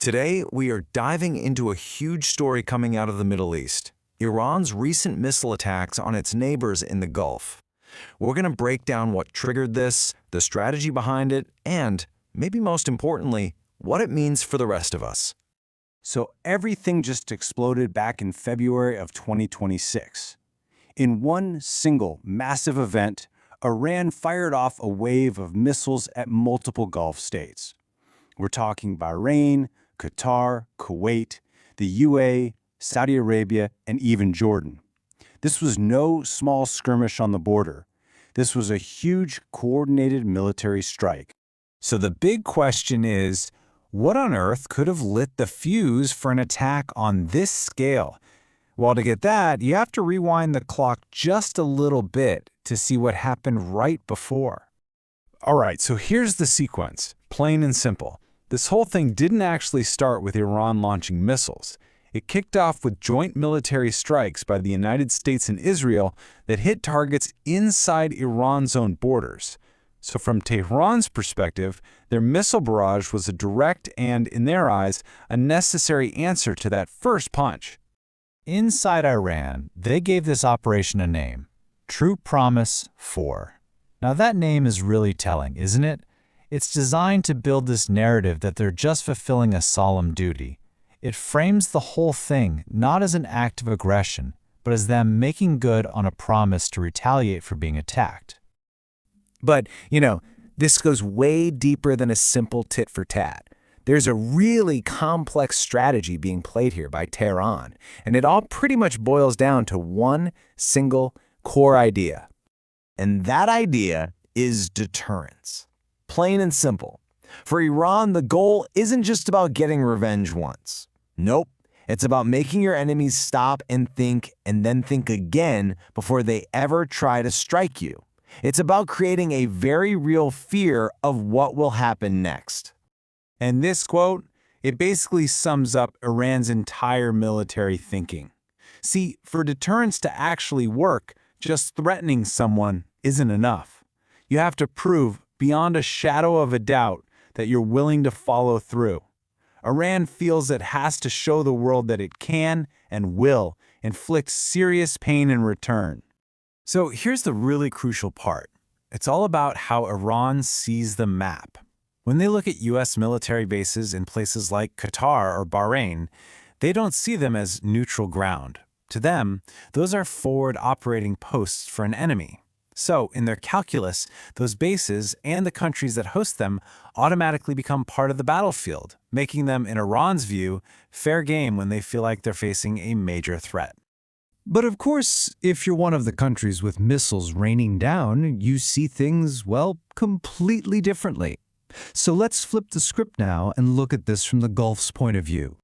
Today, we are diving into a huge story coming out of the Middle East, Iran's recent missile attacks on its neighbors in the Gulf. We're going to break down what triggered this, the strategy behind it, and, maybe most importantly, what it means for the rest of us. So everything just exploded back in February of 2026. In one single massive event, Iran fired off a wave of missiles at multiple Gulf states. We're talking Bahrain, Qatar, Kuwait, the UAE, Saudi Arabia, and even Jordan. This was no small skirmish on the border. This was a huge, coordinated military strike. So the big question is, what on earth could have lit the fuse for an attack on this scale? Well, to get that, you have to rewind the clock just a little bit to see what happened right before. All right, so here's the sequence, plain and simple. This whole thing didn't actually start with Iran launching missiles. It kicked off with joint military strikes by the United States and Israel that hit targets inside Iran's own borders. So from Tehran's perspective, their missile barrage was a direct and, in their eyes, a necessary answer to that first punch. Inside Iran, they gave this operation a name, True Promise 4. Now that name is really telling, isn't it? It's designed to build this narrative that they're just fulfilling a solemn duty. It frames the whole thing not as an act of aggression, but as them making good on a promise to retaliate for being attacked. But, this goes way deeper than a simple tit for tat. There's a really complex strategy being played here by Tehran, and it all pretty much boils down to one single core idea. And that idea is deterrence. Plain and simple. For Iran, the goal isn't just about getting revenge once. Nope. It's about making your enemies stop and then think again before they ever try to strike you. It's about creating a very real fear of what will happen next. And this quote, it basically sums up Iran's entire military thinking. See, for deterrence to actually work, just threatening someone isn't enough. You have to prove, beyond a shadow of a doubt, that you're willing to follow through. Iran feels it has to show the world that it can and will inflict serious pain in return. So here's the really crucial part. It's all about how Iran sees the map. When they look at U.S. military bases in places like Qatar or Bahrain, they don't see them as neutral ground. To them, those are forward operating posts for an enemy. So, in their calculus, those bases and the countries that host them automatically become part of the battlefield, making them, in Iran's view, fair game when they feel like they're facing a major threat. But of course, if you're one of the countries with missiles raining down, you see things, well, completely differently. So let's flip the script now and look at this from the Gulf's point of view.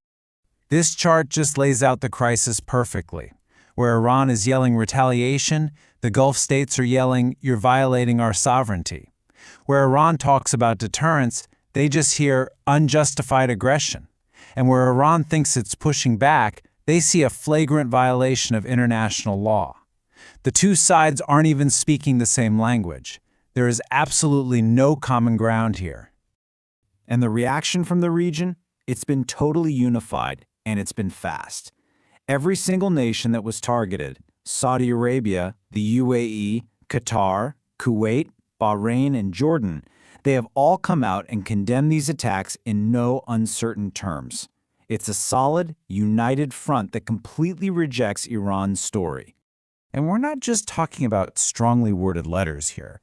This chart just lays out the crisis perfectly. Where Iran is yelling retaliation, the Gulf states are yelling, "You're violating our sovereignty." Where Iran talks about deterrence, they just hear unjustified aggression. And where Iran thinks it's pushing back, they see a flagrant violation of international law. The two sides aren't even speaking the same language. There is absolutely no common ground here. And the reaction from the region? It's been totally unified, and it's been fast. Every single nation that was targeted, Saudi Arabia, the UAE, Qatar, Kuwait, Bahrain, and Jordan, they have all come out and condemned these attacks in no uncertain terms. It's a solid, united front that completely rejects Iran's story. And we're not just talking about strongly worded letters here.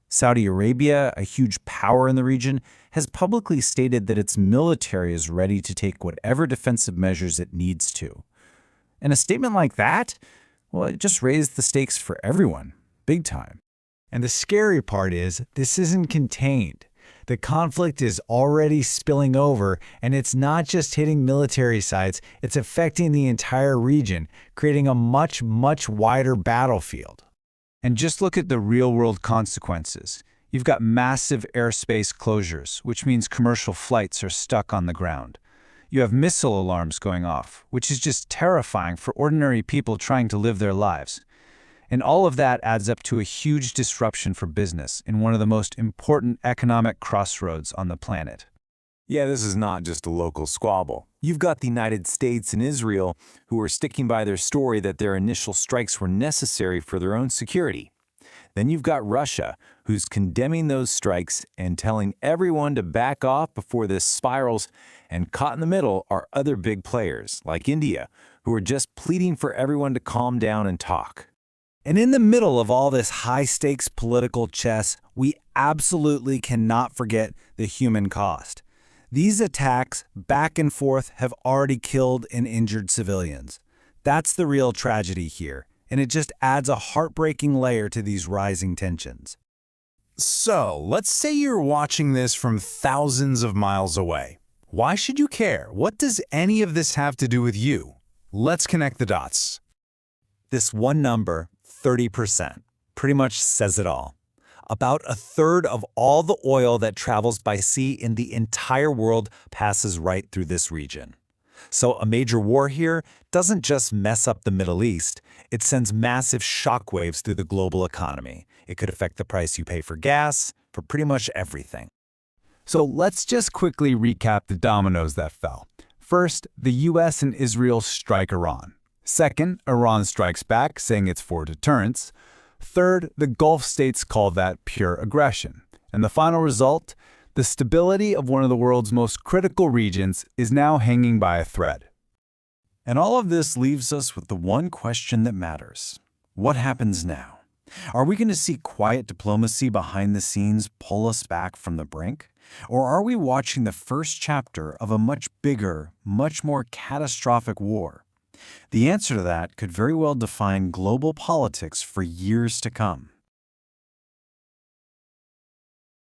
Saudi Arabia, a huge power in the region, has publicly stated that its military is ready to take whatever defensive measures it needs to. And a statement like that, well, it just raised the stakes for everyone, big time. And the scary part is, this isn't contained. The conflict is already spilling over, and it's not just hitting military sites, it's affecting the entire region, creating a much, much wider battlefield. And just look at the real-world consequences. You've got massive airspace closures, which means commercial flights are stuck on the ground. You have missile alarms going off, which is just terrifying for ordinary people trying to live their lives. And all of that adds up to a huge disruption for business in one of the most important economic crossroads on the planet. Yeah, this is not just a local squabble. You've got the United States and Israel who are sticking by their story that their initial strikes were necessary for their own security. Then you've got Russia, who's condemning those strikes and telling everyone to back off before this spirals, and caught in the middle are other big players, like India, who are just pleading for everyone to calm down and talk. And in the middle of all this high-stakes political chess, we absolutely cannot forget the human cost. These attacks, back and forth, have already killed and injured civilians. That's the real tragedy here, and it just adds a heartbreaking layer to these rising tensions. So, let's say you're watching this from thousands of miles away. Why should you care? What does any of this have to do with you? Let's connect the dots. This one number, 30%, pretty much says it all. About a third of all the oil that travels by sea in the entire world passes right through this region. So a major war here doesn't just mess up the Middle East, it sends massive shockwaves through the global economy. It could affect the price you pay for gas, for pretty much everything. So let's just quickly recap the dominoes that fell. First, the US and Israel strike Iran. Second, Iran strikes back, saying it's for deterrence. Third, the Gulf states call that pure aggression. And the final result, the stability of one of the world's most critical regions is now hanging by a thread. And all of this leaves us with the one question that matters. What happens now? Are we going to see quiet diplomacy behind the scenes pull us back from the brink? Or are we watching the first chapter of a much bigger, much more catastrophic war? The answer to that could very well define global politics for years to come.